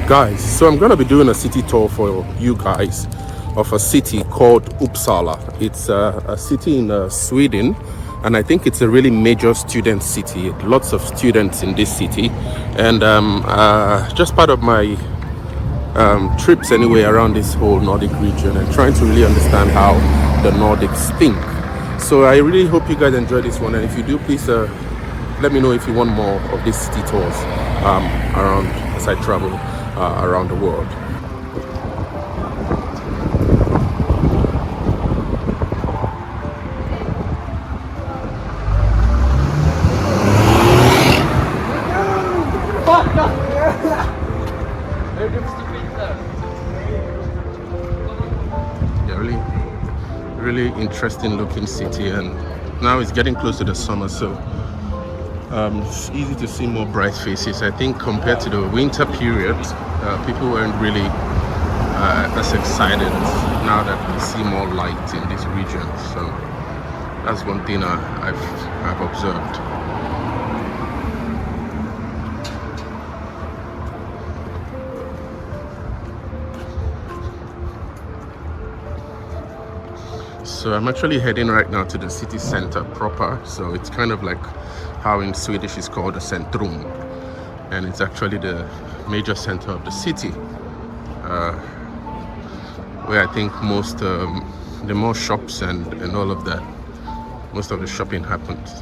Guys, so I'm gonna be doing a city tour for you guys of a city called Uppsala. It's a city in Sweden, and I think it's a really major student city. Lots of students in this city, and just part of my trips anyway around this whole Nordic region and trying to really understand how the Nordics think. So I really hope you guys enjoy this one, and if you do, please let me know if you want more of these city tours around as I travel around the world. Yeah, really interesting looking city, and now it's getting close to the summer, so it's easy to see more bright faces. I think compared to the winter period, people weren't really as excited now that we see more light in this region. So that's one thing I've observed. So I'm actually heading right now to the city center proper. So it's kind of like how in Swedish is called the centrum, and it's actually the major center of the city, where I think most the more shops and all of that, most of the shopping happens.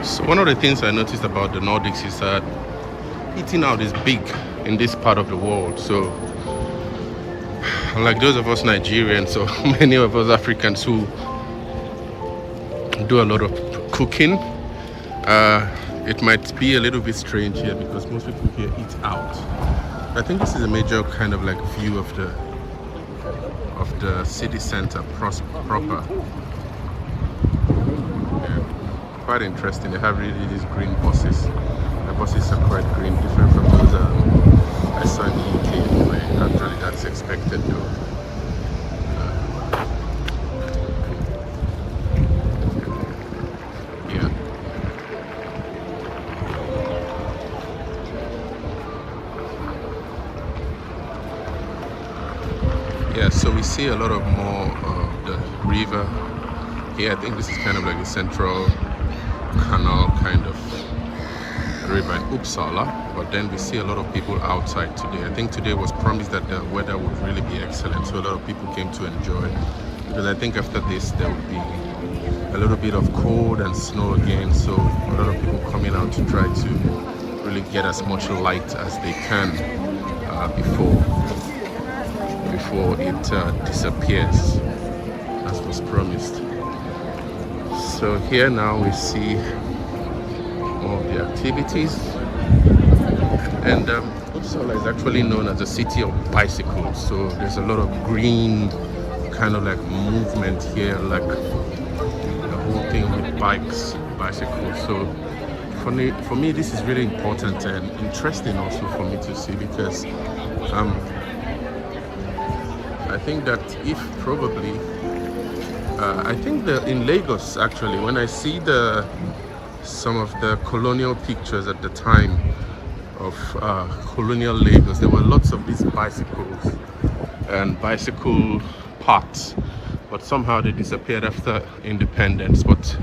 So one of the things I noticed about the Nordics is that eating out is big in this part of the world. So like those of us Nigerians or many of us Africans who do a lot of cooking, it might be a little bit strange here because most people here eat out. I think this is a major kind of like view of the city center proper. Quite interesting. They have really these green buses. The buses are quite green, different from those I saw in the UK anyway. Actually, that's expected though. Yeah, so we see a lot of more of the river here. I think this is kind of like a central canal kind of river in Uppsala, but then we see a lot of people outside today. I think today was promised that the weather would really be excellent, so a lot of people came to enjoy, because I think after this there would be a little bit of cold and snow again, so a lot of people coming out to try to really get as much light as they can before it disappears as was promised. So here now we see more of the activities, and Uppsala is actually known as a city of bicycles, so there's a lot of green kind of like movement here, like the whole thing with bikes, bicycles. So for me this is really important and interesting also for me to see, because I think that if probably I think that in Lagos actually, when I see some of the colonial pictures at the time of colonial Lagos, there were lots of these bicycles and bicycle paths, but somehow they disappeared after independence. But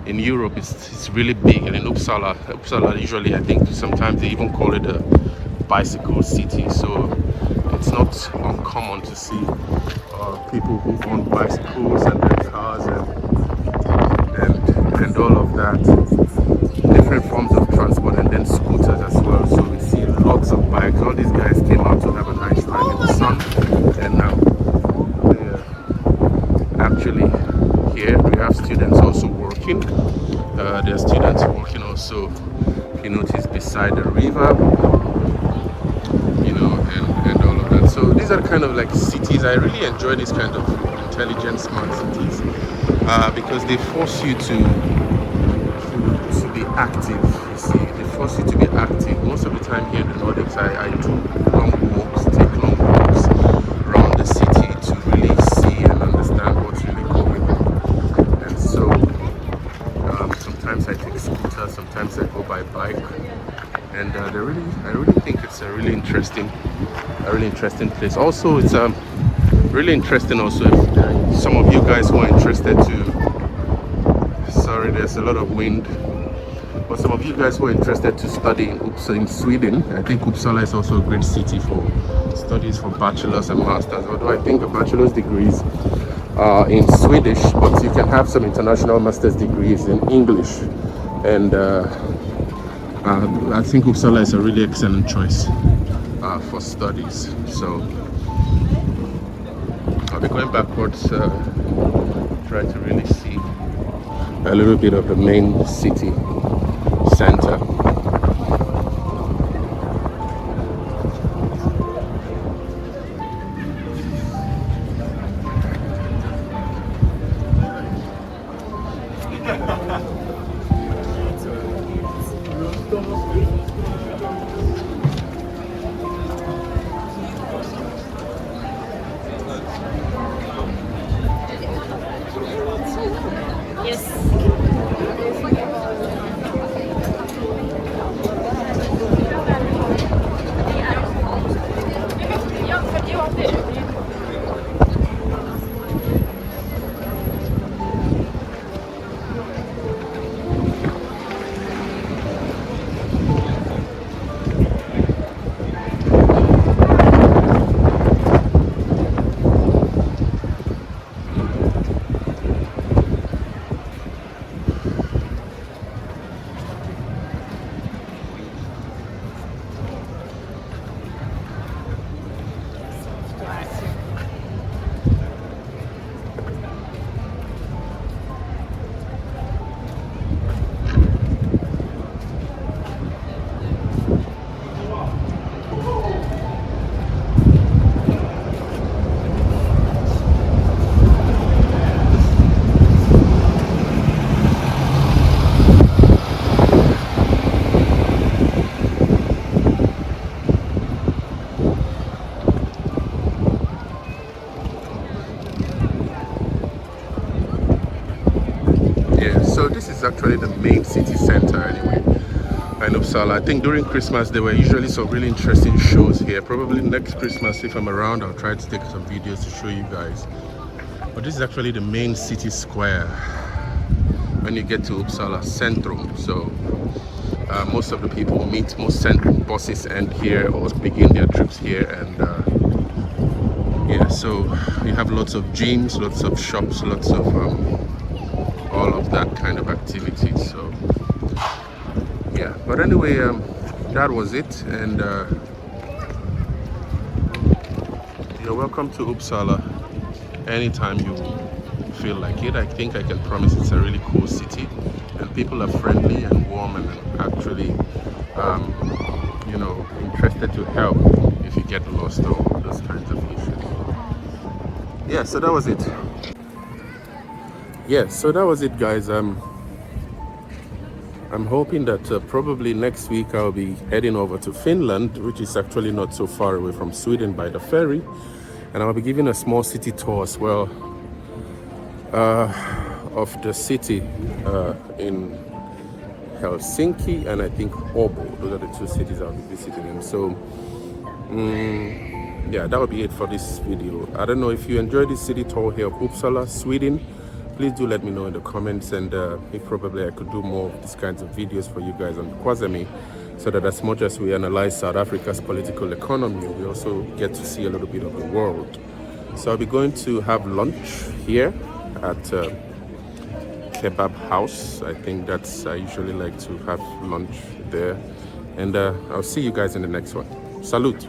in Europe it's really big, and in Uppsala usually, I think sometimes they even call it a bicycle city, so it's not uncommon to see people who own bicycles and their cars and all of that, different forms of transport, and then scooters as well. So we see lots of bikes. All these guys came out to have a nice time in the sun, and now they're actually here. We have students also working. There are students working also, you notice, beside the river, you know, and all of that. So these are kind of like cities. I really enjoy these kind of intelligent smart cities because they force you to be active. You see, they force you to be active. Most of the time here in the Nordics, I do take long walks around the city to really see and understand what's really going on. And so sometimes I take scooters, sometimes I go by bike, and I really think it's a really interesting place. Also, it's really interesting also if some of you guys who are interested to, sorry, there's a lot of wind, but some of you guys who are interested to study in Sweden, I think Uppsala is also a great city for studies for bachelor's and master's, although I think a bachelor's degrees are in Swedish, but you can have some international master's degrees in English, and I think Uppsala is a really excellent choice for studies. So I'll be going backwards, try to really see a little bit of the main city center. So this is actually the main city center anyway in Uppsala. I think during Christmas there were usually some really interesting shows here. Probably next Christmas, if I'm around, I'll try to take some videos to show you guys. But this is actually the main city square when you get to Uppsala Centrum. So most of the people meet, most buses end here or begin their trips here, and yeah, so you have lots of gyms, lots of shops, lots of all of that kind of activity. So yeah, but anyway, that was it, and you're welcome to Uppsala anytime you feel like it. I think I can promise it's a really cool city, and people are friendly and warm, and actually you know, interested to help if you get lost or those kinds of issues. Yeah, so that was it. Yeah, so that was it, guys. I'm hoping that probably next week I'll be heading over to Finland, which is actually not so far away from Sweden by the ferry, and I'll be giving a small city tour as well of the city in Helsinki and I think Åbo. Those are the two cities I'll be visiting. And so yeah, that will be it for this video. I don't know if you enjoyed this city tour here of Uppsala, Sweden. Please do let me know in the comments, and if probably I could do more of these kinds of videos for you guys on Kwazami, so that as much as we analyze South Africa's political economy, we also get to see a little bit of the world. So I'll be going to have lunch here at Kebab House. I think I usually like to have lunch there, and I'll see you guys in the next one. Salute.